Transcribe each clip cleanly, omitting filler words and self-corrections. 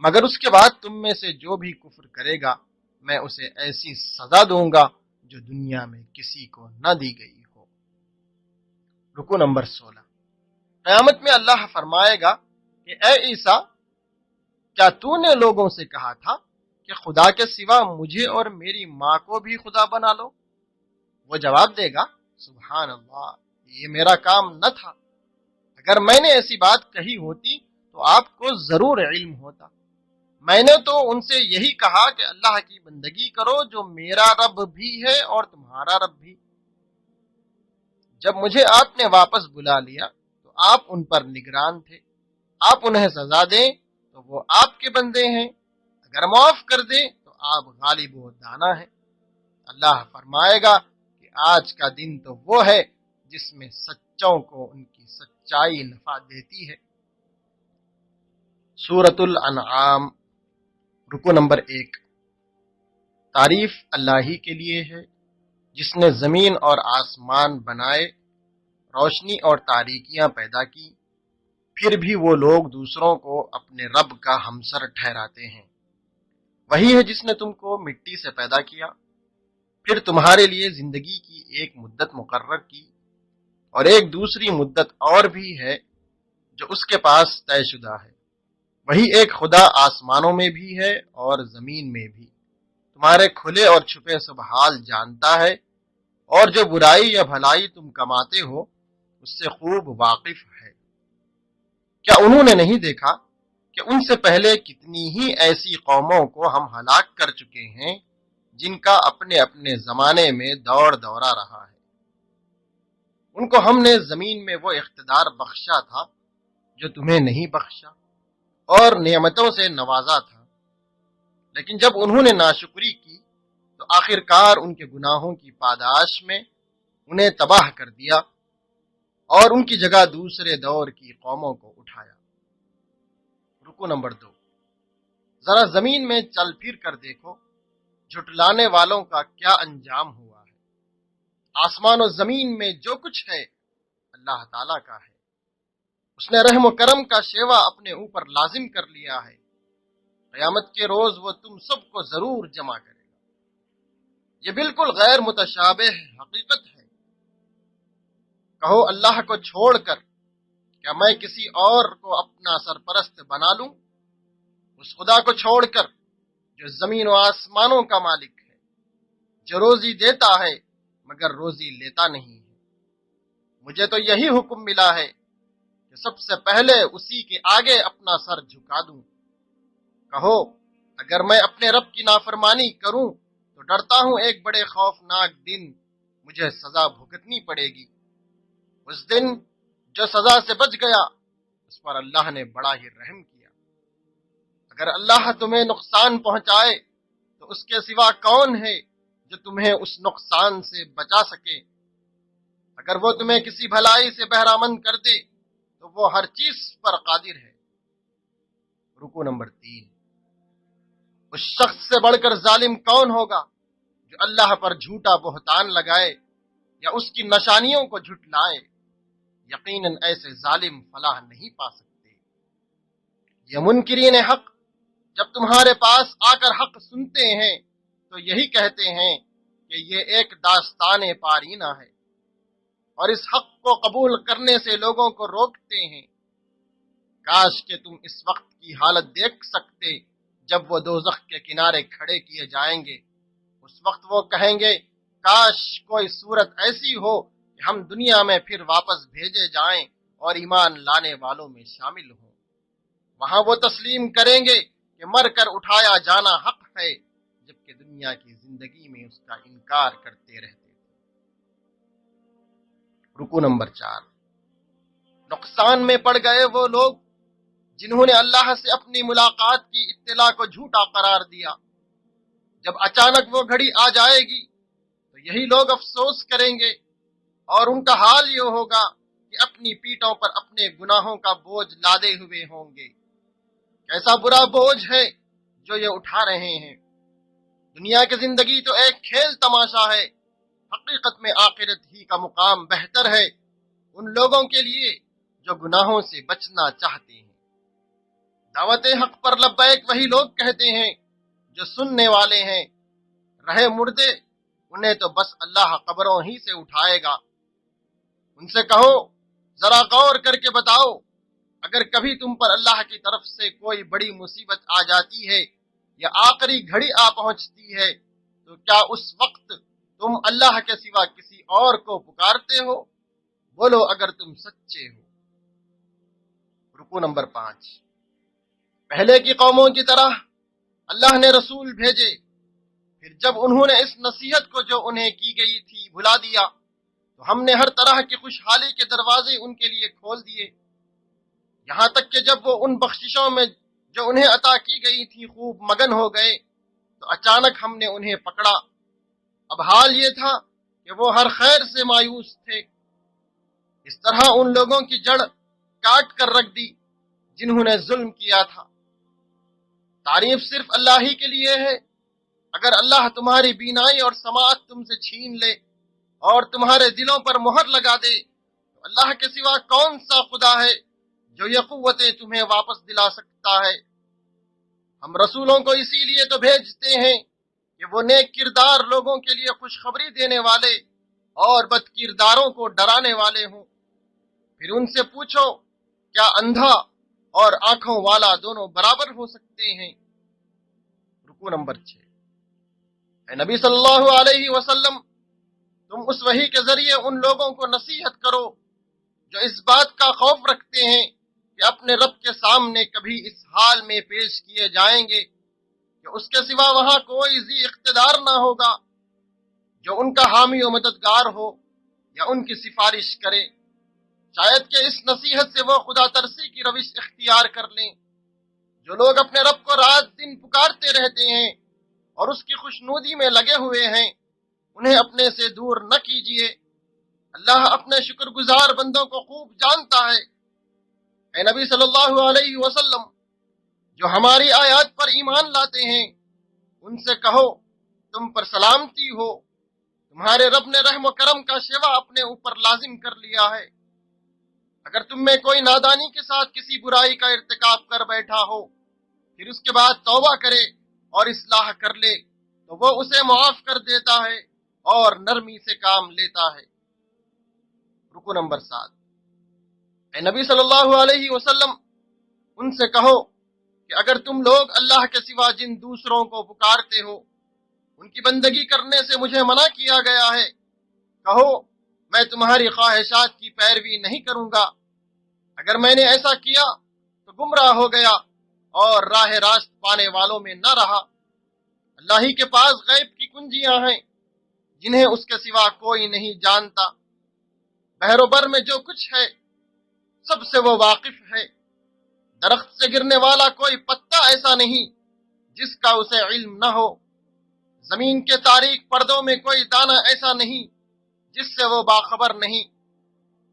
مگر اس کے بعد تم میں سے جو بھی کفر کرے گا میں اسے ایسی سزا دوں گا جو دنیا میں کسی کو نہ دی گئی ہو۔ رکو نمبر 16۔ قیامت میں اللہ فرمائے گا کہ اے عیسیٰ، کیا تو نے لوگوں سے کہا تھا کہ خدا کے سوا مجھے اور میری ماں کو بھی خدا بنا لو؟ وہ جواب دے گا سبحان اللہ، یہ میرا کام نہ تھا، اگر میں نے ایسی بات کہی ہوتی تو آپ کو ضرور علم ہوتا۔ میں نے تو ان سے یہی کہا کہ اللہ کی بندگی کرو جو میرا رب بھی ہے اور تمہارا رب بھی۔ جب مجھے آپ نے واپس بلا لیا تو آپ ان پر نگران تھے، آپ انہیں سزا دیں تو وہ آپ کے بندے ہیں، اگر معاف کر دیں تو آپ غالب و دانا ہیں۔ اللہ فرمائے گا کہ آج کا دن تو وہ ہے جس میں سچوں کو ان کی سچائی نفع دیتی ہے۔ سورۃ الانعام، رکو نمبر 1۔ تعریف اللہ ہی کے لیے ہے جس نے زمین اور آسمان بنائے، روشنی اور تاریکیاں پیدا کی، پھر بھی وہ لوگ دوسروں کو اپنے رب کا ہمسر ٹھہراتے ہیں۔ وہی ہے جس نے تم کو مٹی سے پیدا کیا، پھر تمہارے لیے زندگی کی ایک مدت مقرر کی اور ایک دوسری مدت اور بھی ہے جو اس کے پاس طے شدہ ہے۔ وہی ایک خدا آسمانوں میں بھی ہے اور زمین میں بھی، تمہارے کھلے اور چھپے سب حال جانتا ہے، اور جو برائی یا بھلائی تم کماتے ہو اس سے خوب واقف ہے۔ کیا انہوں نے نہیں دیکھا کہ ان سے پہلے کتنی ہی ایسی قوموں کو ہم ہلاک کر چکے ہیں جن کا اپنے اپنے زمانے میں دور دورہ رہا ہے۔ ان کو ہم نے زمین میں وہ اقتدار بخشا تھا جو تمہیں نہیں بخشا، اور نعمتوں سے نوازا تھا، لیکن جب انہوں نے ناشکری کی تو آخر کار ان کے گناہوں کی پاداش میں انہیں تباہ کر دیا اور ان کی جگہ دوسرے دور کی قوموں کو اٹھایا۔ رکو نمبر 2۔ ذرا زمین میں چل پھر کر دیکھو، جھٹلانے والوں کا کیا انجام ہوا ہے۔ آسمان و زمین میں جو کچھ ہے اللہ تعالیٰ کا ہے، اس نے رحم و کرم کا شیوا اپنے اوپر لازم کر لیا ہے، قیامت کے روز وہ تم سب کو ضرور جمع کرے گا۔ یہ بالکل غیر متشابہ حقیقت ہے۔ کہو اللہ کو چھوڑ کر کیا میں کسی اور کو اپنا سرپرست بنا لوں؟ اس خدا کو چھوڑ کر جو زمین و آسمانوں کا مالک ہے، جو روزی دیتا ہے مگر روزی لیتا نہیں ہے۔ مجھے تو یہی حکم ملا ہے کہ سب سے پہلے اسی کے آگے اپنا سر جھکا دوں۔ کہو اگر میں اپنے رب کی نافرمانی کروں تو ڈرتا ہوں ایک بڑے خوفناک دن مجھے سزا بھگتنی پڑے گی۔ اس دن جو سزا سے بچ گیا اس پر اللہ نے بڑا ہی رحم کیا۔ اگر اللہ تمہیں نقصان پہنچائے تو اس کے سوا کون ہے جو تمہیں اس نقصان سے بچا سکے؟ اگر وہ تمہیں کسی بھلائی سے بہرامند کر دے تو وہ ہر چیز پر قادر ہے۔ رکو نمبر 3۔ اس شخص سے بڑھ کر ظالم کون ہوگا جو اللہ پر جھوٹا بہتان لگائے یا اس کی نشانیوں کو جھٹلائے؟ یقیناً ایسے ظالم فلاح نہیں پا سکتے۔ یہ منکرین حق جب تمہارے پاس آ کر حق سنتے ہیں تو یہی کہتے ہیں کہ یہ ایک داستان پارینہ ہے، اور اس حق کو قبول کرنے سے لوگوں کو روکتے ہیں۔ کاش کہ تم اس وقت کی حالت دیکھ سکتے جب وہ دوزخ کے کنارے کھڑے کیے جائیں گے۔ اس وقت وہ کہیں گے کاش کوئی صورت ایسی ہو کہ ہم دنیا میں پھر واپس بھیجے جائیں اور ایمان لانے والوں میں شامل ہوں۔ وہاں وہ تسلیم کریں گے کہ مر کر اٹھایا جانا حق ہے، جبکہ دنیا کی زندگی میں اس کا انکار کرتے رہتے تھے۔ رکو نمبر 4۔ نقصان میں پڑ گئے وہ لوگ جنہوں نے اللہ سے اپنی ملاقات کی اطلاع کو جھوٹا قرار دیا۔ جب اچانک وہ گھڑی آ جائے گی تو یہی لوگ افسوس کریں گے، اور ان کا حال یہ ہوگا کہ اپنی پیٹھوں پر اپنے گناہوں کا بوجھ لادے ہوئے ہوں گے۔ کیسا برا بوجھ ہے جو یہ اٹھا رہے ہیں۔ دنیا کی زندگی تو ایک کھیل تماشا ہے، حقیقت میں آخرت ہی کا مقام بہتر ہے ان لوگوں کے لیے جو گناہوں سے بچنا چاہتے ہیں۔ دعوت حق پر لبیک وہی لوگ کہتے ہیں جو سننے والے ہیں، رہے مردے انہیں تو بس اللہ قبروں ہی سے اٹھائے گا۔ ان سے کہو ذرا غور کر کے بتاؤ، اگر کبھی تم پر اللہ کی طرف سے کوئی بڑی مصیبت آ جاتی ہے یا آخری گھڑی آ پہنچتی ہے تو کیا اس وقت تم اللہ کے سوا کسی اور کو پکارتے ہو؟ بولو اگر تم سچے ہو۔ رکوع نمبر 5۔ پہلے کی قوموں کی طرح اللہ نے رسول بھیجے، پھر جب انہوں نے اس نصیحت کو جو انہیں کی گئی تھی بھلا دیا تو ہم نے ہر طرح کی خوشحالی کے دروازے ان کے لیے کھول دیے، یہاں تک کہ جب وہ ان بخششوں میں جو انہیں عطا کی گئی تھی خوب مگن ہو گئے تو اچانک ہم نے انہیں پکڑا۔ اب حال یہ تھا کہ وہ ہر خیر سے مایوس تھے۔ اس طرح ان لوگوں کی جڑ کاٹ کر رکھ دی جنہوں نے ظلم کیا تھا۔ تعریف صرف اللہ ہی کے لیے ہے۔ اگر اللہ تمہاری بینائی اور سماعت تم سے چھین لے اور تمہارے دلوں پر مہر لگا دے تو اللہ کے سوا کون سا خدا ہے جو یہ قوتیں تمہیں واپس دلا سکتا ہے؟ ہم رسولوں کو اسی لیے تو بھیجتے ہیں کہ وہ نیک کردار لوگوں کے لیے خوشخبری دینے والے اور بد کرداروں کو ڈرانے والے ہوں۔ پھر ان سے پوچھو کیا اندھا اور آنکھوں والا دونوں برابر ہو سکتے ہیں؟ رکوع نمبر 6۔ اے نبی صلی اللہ علیہ وسلم، تم اس وحی کے ذریعے ان لوگوں کو نصیحت کرو جو اس بات کا خوف رکھتے ہیں کہ اپنے رب کے سامنے کبھی اس حال میں پیش کیے جائیں گے کہ اس کے سوا وہاں کوئی ذی اقتدار نہ ہوگا جو ان کا حامی و مددگار ہو یا ان کی سفارش کرے۔ شاید کہ اس نصیحت سے وہ خدا ترسی کی روش اختیار کر لیں۔ جو لوگ اپنے رب کو رات دن پکارتے رہتے ہیں اور اس کی خوشنودی میں لگے ہوئے ہیں، انہیں اپنے سے دور نہ کیجیے۔ اللہ اپنے شکر گزار بندوں کو خوب جانتا ہے۔ اے نبی صلی اللہ علیہ وسلم، جو ہماری آیات پر ایمان لاتے ہیں ان سے کہو تم پر سلامتی ہو، تمہارے رب نے رحم و کرم کا شیوا اپنے اوپر لازم کر لیا ہے۔ اگر تم میں کوئی نادانی کے ساتھ کسی برائی کا ارتکاب کر بیٹھا ہو پھر اس کے بعد توبہ کرے اور اصلاح کر لے تو وہ اسے معاف کر دیتا ہے اور نرمی سے کام لیتا ہے۔ رکوع نمبر 7۔ اے نبی صلی اللہ علیہ وسلم، ان سے کہو کہ اگر تم لوگ اللہ کے سوا جن دوسروں کو پکارتے ہو ان کی بندگی کرنے سے مجھے منع کیا گیا ہے، کہو میں تمہاری خواہشات کی پیروی نہیں کروں گا۔ اگر میں نے ایسا کیا تو گمراہ ہو گیا اور راہ راست پانے والوں میں نہ رہا۔ اللہ ہی کے پاس غیب کی کنجیاں ہیں جنہیں اس کے سوا کوئی نہیں جانتا۔ بحر و بر میں جو کچھ ہے سب سے وہ واقف ہے۔ درخت سے گرنے والا کوئی پتا ایسا نہیں جس کا اسے علم نہ ہو۔ زمین کے تاریک پردوں میں کوئی دانہ ایسا نہیں جس سے وہ باخبر نہیں۔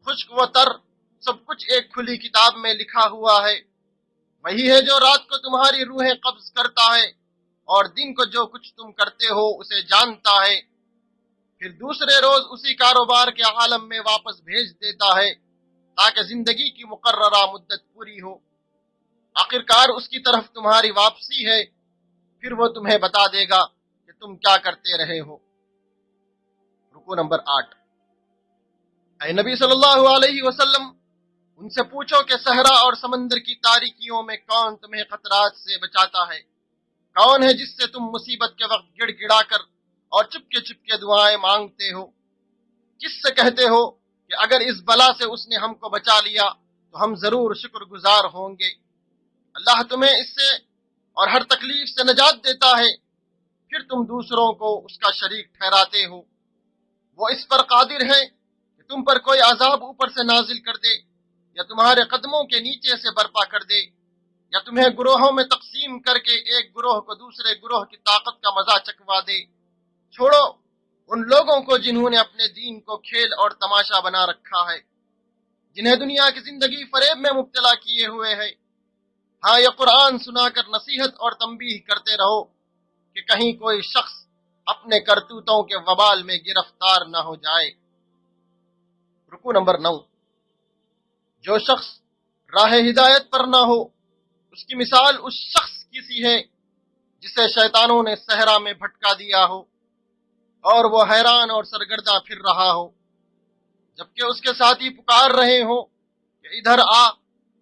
خشک و تر سب کچھ ایک کھلی کتاب میں لکھا ہوا ہے۔ وہی ہے جو رات کو تمہاری روحیں قبض کرتا ہے اور دن کو جو کچھ تم کرتے ہو اسے جانتا ہے، پھر دوسرے روز اسی کاروبار کے عالم میں واپس بھیج دیتا ہے تاکہ زندگی کی مقررہ مدت پوری ہو۔ آخرکار اس کی طرف تمہاری واپسی ہے، پھر وہ تمہیں بتا دے گا کہ تم کیا کرتے رہے ہو۔ رکوع نمبر 8۔ اے نبی صلی اللہ علیہ وسلم، ان سے پوچھو کہ صحرا اور سمندر کی تاریکیوں میں کون تمہیں خطرات سے بچاتا ہے؟ کون ہے جس سے تم مصیبت کے وقت گڑ گڑا کر اور چپ کے دعائیں مانگتے ہو؟ کس سے کہتے ہو کہ اگر اس بلا سے اس نے ہم کو بچا لیا تو ہم ضرور شکر گزار ہوں گے؟ اللہ تمہیں اس سے اور ہر تکلیف سے نجات دیتا ہے، پھر تم دوسروں کو اس کا شریک ٹھہراتے ہو۔ وہ اس پر قادر ہے کہ تم پر کوئی عذاب اوپر سے نازل کر دے یا تمہارے قدموں کے نیچے سے برپا کر دے یا تمہیں گروہوں میں تقسیم کر کے ایک گروہ کو دوسرے گروہ کی طاقت کا مزہ چکھوا دے۔ چھوڑو ان لوگوں کو جنہوں نے اپنے دین کو کھیل اور تماشا بنا رکھا ہے، جنہیں دنیا کی زندگی فریب میں مبتلا کیے ہوئے ہے۔ ہاں، یہ قرآن سنا کر نصیحت اور تنبیہ کرتے رہو کہ کہیں کوئی شخص اپنے کرتوتوں کے وبال میں گرفتار نہ ہو جائے۔ رکوع نمبر 9۔ جو شخص راہ ہدایت پر نہ ہو اس کی مثال اس شخص کی سی ہے جسے شیطانوں نے صحرا میں بھٹکا دیا ہو اور وہ حیران اور سرگردہ پھر رہا ہو، جبکہ اس کے ساتھی پکار رہے ہوں کہ ادھر آ،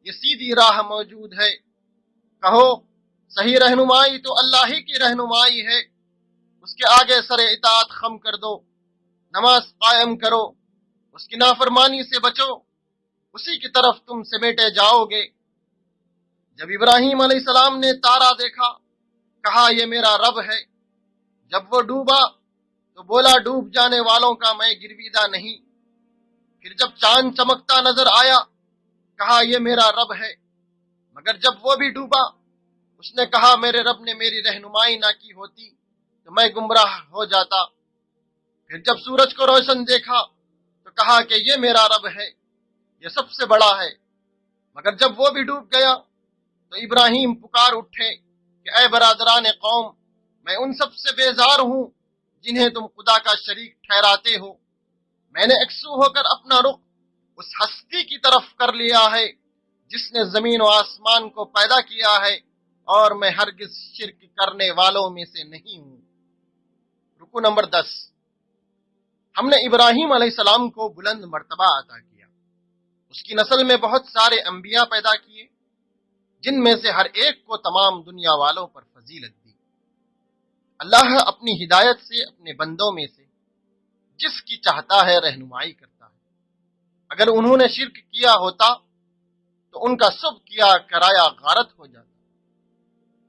یہ سیدھی راہ موجود ہے۔ کہو صحیح رہنمائی تو اللہ ہی کی رہنمائی ہے، اس کے آگے سر اطاعت خم کر دو، نماز قائم کرو، اس کی نافرمانی سے بچو، اسی کی طرف تم سمیٹے جاؤ گے۔ جب ابراہیم علیہ السلام نے تارا دیکھا، کہا یہ میرا رب ہے۔ جب وہ ڈوبا تو بولا ڈوب جانے والوں کا میں گرویدہ نہیں۔ پھر جب چاند چمکتا نظر آیا، کہا یہ میرا رب ہے۔ مگر جب وہ بھی ڈوبا، اس نے کہا میرے رب نے میری رہنمائی نہ کی ہوتی تو میں گمراہ ہو جاتا۔ پھر جب سورج کو روشن دیکھا تو کہا کہ یہ میرا رب ہے، یہ سب سے بڑا ہے۔ مگر جب وہ بھی ڈوب گیا تو ابراہیم پکار اٹھے کہ اے برادران قوم، میں ان سب سے بیزار ہوں جنہیں تم خدا کا شریک ٹھہراتے ہو۔ میں نے یکسو ہو کر اپنا رخ اس ہستی کی طرف کر لیا ہے جس نے زمین و آسمان کو پیدا کیا ہے، اور میں ہرگز شرک کرنے والوں میں سے نہیں ہوں۔ رکو نمبر 10۔ ہم نے ابراہیم علیہ السلام کو بلند مرتبہ عطا کیا، اس کی نسل میں بہت سارے انبیاء پیدا کیے، جن میں سے ہر ایک کو تمام دنیا والوں پر فضیلت دی۔ اللہ اپنی ہدایت سے اپنے بندوں میں سے جس کی چاہتا ہے رہنمائی کرتا ہے۔ اگر انہوں نے شرک کیا ہوتا تو ان کا سب کیا کرایا غارت ہو جاتا۔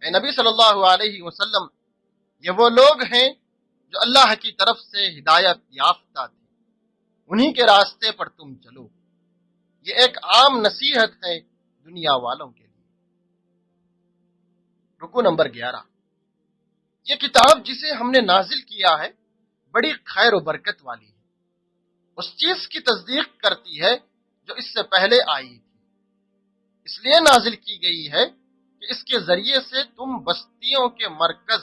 اے نبی صلی اللہ علیہ وسلم، یہ وہ لوگ ہیں جو اللہ کی طرف سے ہدایت یافتہ تھے، انہی کے راستے پر تم چلو۔ یہ ایک عام نصیحت ہے دنیا والوں کے لیے۔ رکو نمبر 11۔ یہ کتاب جسے ہم نے نازل کیا ہے بڑی خیر و برکت والی ہے، اس چیز کی تصدیق کرتی ہے جو اس سے پہلے آئی تھی، اس لیے نازل کی گئی ہے کہ اس کے ذریعے سے تم بستیوں کے مرکز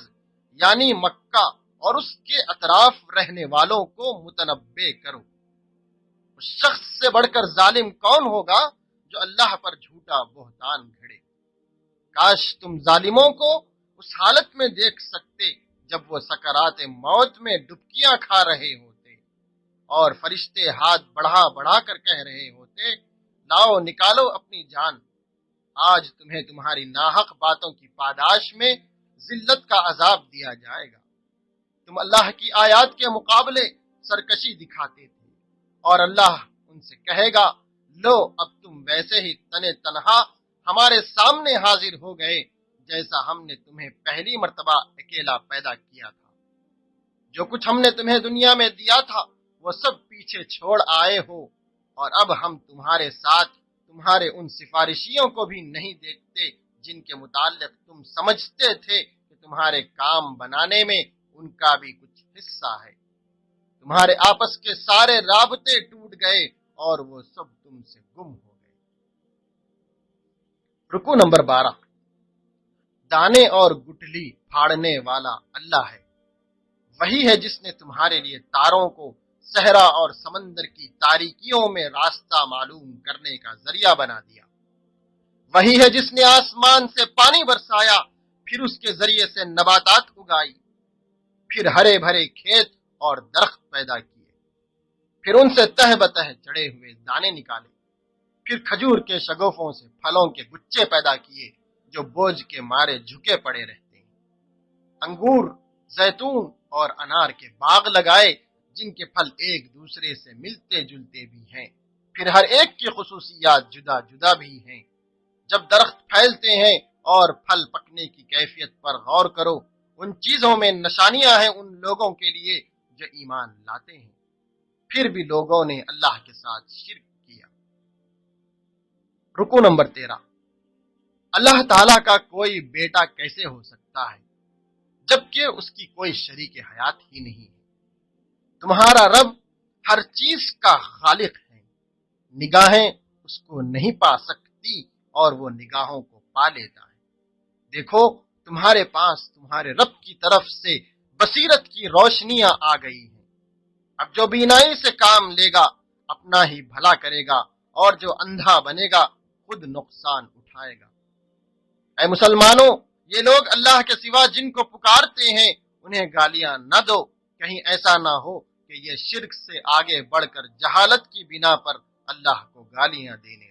یعنی مکہ اور اس کے اطراف رہنے والوں کو متنبع کرو۔ اس شخص سے بڑھ کر ظالم کون ہوگا جو اللہ پر جھوٹا بہتان گھڑے؟ کاش تم ظالموں کو اس حالت میں دیکھ سکتے جب وہ سکرات موت میں ڈبکیاں کھا رہے ہوتے اور فرشتے ہاتھ بڑھا بڑھا کر کہہ رہے ہوتے لاؤ نکالو اپنی جان، آج تمہیں تمہاری ناحق باتوں کی پاداش میں ذلت کا عذاب دیا جائے گا۔ تم اللہ کی آیات کے مقابلے سرکشی دکھاتے تھے، اور اللہ ان سے کہے گا لو اب تم ویسے ہی تنے تنہا ہمارے سامنے حاضر ہو گئے جیسا ہم نے تمہیں پہلی مرتبہ اکیلا پیدا کیا تھا۔ جو کچھ ہم نے تمہیں دنیا میں دیا تھا وہ سب پیچھے چھوڑ آئے ہو، اور اب ہم تمہارے ساتھ تمہارے ان سفارشیوں کو بھی نہیں دیکھتے جن کے متعلق تم سمجھتے تھے کہ تمہارے کام بنانے میں ان کا بھی کچھ حصہ ہے۔ تمہارے آپس کے سارے رابطے ٹوٹ گئے اور وہ سب تم سے گم ہو گئے۔ رکو نمبر 12۔ دانے اور گٹلی پھاڑنے والا اللہ ہے، وہی ہے جس نے تمہارے لیے تاروں کو صحرا اور سمندر کی تاریکیوں میں راستہ معلوم کرنے کا ذریعہ بنا دیا۔ وہی ہے جس نے آسمان سے پانی برسایا، پھر اس کے ذریعے سے نباتات اگائی، پھر ہرے بھرے کھیت اور درخت پیدا کیے، پھر ان سے تہ بتہ چڑھے ہوئے دانے نکالے، پھر کھجور کے شگوفوں سے پھلوں کے گچھے پیدا کیے جو بوجھ کے مارے جھکے پڑے رہتے ہیں، انگور، زیتون اور انار کے باغ لگائے جن کے پھل ایک دوسرے سے ملتے جلتے بھی ہیں، پھر ہر ایک کی خصوصیات جدا جدا بھی ہیں۔ جب درخت پھیلتے ہیں اور پھل پکنے کی کیفیت پر غور کرو، ان چیزوں میں نشانیاں ہیں ان لوگوں کے لیے جو ایمان لاتے ہیں۔ پھر بھی لوگوں نے اللہ کے ساتھ شرک کیا۔ رکو نمبر 13۔ اللہ تعالیٰ کا کوئی بیٹا کیسے ہو سکتا ہے جبکہ اس کی کوئی شریک حیات ہی نہیں ہے؟ تمہارا رب ہر چیز کا خالق ہے، نگاہیں اس کو نہیں پا سکتی اور وہ نگاہوں کو پا لیتا ہے۔ دیکھو تمہارے پاس تمہارے رب کی طرف سے بصیرت کی روشنیاں آ گئی ہیں۔ اب جو بینائی سے کام لے گا اپنا ہی بھلا کرے گا، اور جو اندھا بنے گا خود نقصان اٹھائے گا۔ اے مسلمانوں، یہ لوگ اللہ کے سوا جن کو پکارتے ہیں انہیں گالیاں نہ دو، کہیں ایسا نہ ہو کہ یہ شرک سے آگے بڑھ کر جہالت کی بنا پر اللہ کو گالیاں دینے